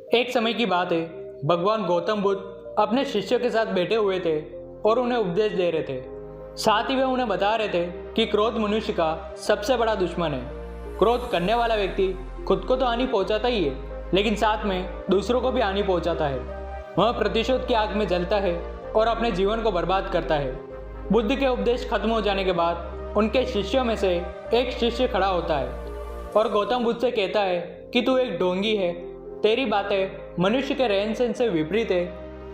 एक समय की बात है, भगवान गौतम बुद्ध अपने शिष्यों के साथ बैठे हुए थे और उन्हें उपदेश दे रहे थे। साथ ही वे उन्हें बता रहे थे कि क्रोध मनुष्य का सबसे बड़ा दुश्मन है। क्रोध करने वाला व्यक्ति खुद को तो हानि पहुंचाता ही है, लेकिन साथ में दूसरों को भी हानि पहुंचाता है। वह प्रतिशोध की आग में जलता है और अपने जीवन को बर्बाद करता है। बुद्ध के उपदेश खत्म हो जाने के बाद उनके शिष्यों में से एक शिष्य खड़ा होता है और गौतम बुद्ध से कहता है कि तू एक ढोंगी है, तेरी बातें मनुष्य के रहन सहन से विपरीत है।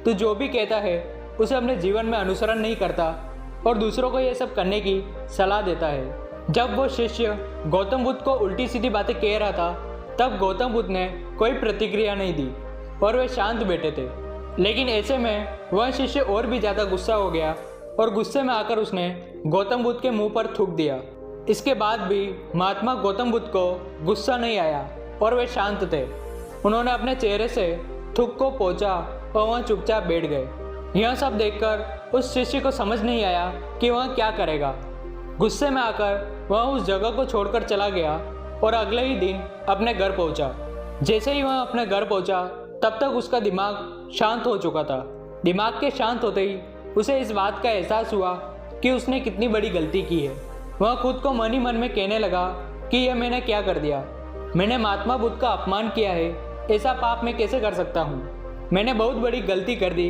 तू जो भी कहता है उसे अपने जीवन में अनुसरण नहीं करता और दूसरों को यह सब करने की सलाह देता है। जब वो शिष्य गौतम बुद्ध को उल्टी सीधी बातें कह रहा था, तब गौतम बुद्ध ने कोई प्रतिक्रिया नहीं दी और वे शांत बैठे थे। लेकिन ऐसे में वह शिष्य और भी ज़्यादा गुस्सा हो गया और गुस्से में आकर उसने गौतम बुद्ध के मुंह पर थूक दिया। इसके बाद भी महात्मा गौतम बुद्ध को गुस्सा नहीं आया और वे शांत थे। उन्होंने अपने चेहरे से थूक को पोंछा और वह चुपचाप बैठ गए। यह सब देखकर उस शिष्य को समझ नहीं आया कि वह क्या करेगा। गुस्से में आकर वह उस जगह को छोड़कर चला गया और अगले ही दिन अपने घर पहुंचा। जैसे ही वह अपने घर पहुंचा, तब तक उसका दिमाग शांत हो चुका था। दिमाग के शांत होते ही उसे इस बात का एहसास हुआ कि उसने कितनी बड़ी गलती की है। वह खुद को मन ही मन में कहने लगा कि यह मैंने क्या कर दिया। मैंने महात्मा बुद्ध का अपमान किया है, ऐसा पाप मैं कैसे कर सकता हूँ। मैंने बहुत बड़ी गलती कर दी,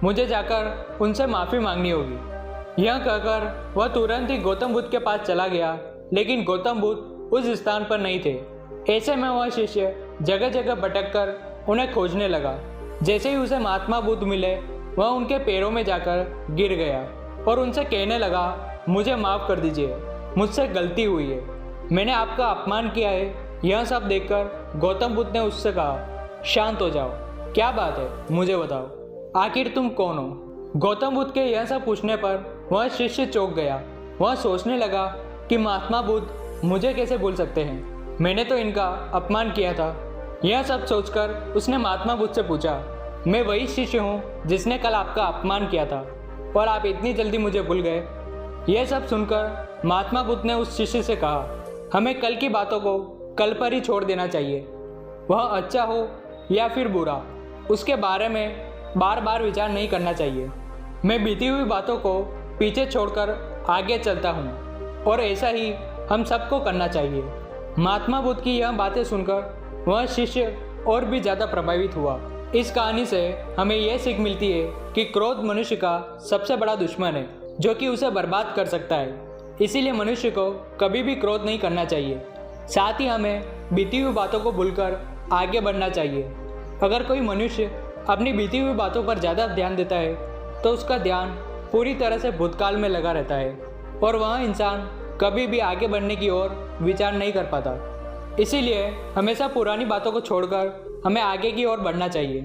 मुझे जाकर उनसे माफ़ी मांगनी होगी। यह कहकर वह तुरंत ही गौतम बुद्ध के पास चला गया, लेकिन गौतम बुद्ध उस स्थान पर नहीं थे। ऐसे में वह शिष्य जगह जगह भटक कर उन्हें खोजने लगा। जैसे ही उसे महात्मा बुद्ध मिले, वह उनके पैरों में जाकर गिर गया और उनसे कहने लगा, मुझे माफ़ कर दीजिए, मुझसे गलती हुई है, मैंने आपका अपमान किया है। यह सब देखकर गौतम बुद्ध ने उससे कहा, शांत हो जाओ, क्या बात है, मुझे बताओ, आखिर तुम कौन हो। गौतम बुद्ध के यह सब पूछने पर वह शिष्य चौंक गया। वह सोचने लगा कि महात्मा बुद्ध मुझे कैसे भूल सकते हैं, मैंने तो इनका अपमान किया था। यह सब सोचकर उसने महात्मा बुद्ध से पूछा, मैं वही शिष्य हूँ जिसने कल आपका अपमान किया था और आप इतनी जल्दी मुझे भूल गए। यह सब सुनकर महात्मा बुद्ध ने उस शिष्य से कहा, हमें कल की बातों को कल पर ही छोड़ देना चाहिए। वह अच्छा हो या फिर बुरा, उसके बारे में बार बार विचार नहीं करना चाहिए। मैं बीती हुई बातों को पीछे छोड़कर आगे चलता हूँ और ऐसा ही हम सबको करना चाहिए। महात्मा बुद्ध की यह बातें सुनकर वह शिष्य और भी ज़्यादा प्रभावित हुआ। इस कहानी से हमें यह सीख मिलती है कि क्रोध मनुष्य का सबसे बड़ा दुश्मन है, जो कि उसे बर्बाद कर सकता है। इसीलिए मनुष्य को कभी भी क्रोध नहीं करना चाहिए। साथ ही हमें बीती हुई बातों को भूलकर आगे बढ़ना चाहिए। अगर कोई मनुष्य अपनी बीती हुई बातों पर ज़्यादा ध्यान देता है, तो उसका ध्यान पूरी तरह से भूतकाल में लगा रहता है और वह इंसान कभी भी आगे बढ़ने की ओर विचार नहीं कर पाता। इसीलिए हमेशा पुरानी बातों को छोड़कर हमें आगे की ओर बढ़ना चाहिए।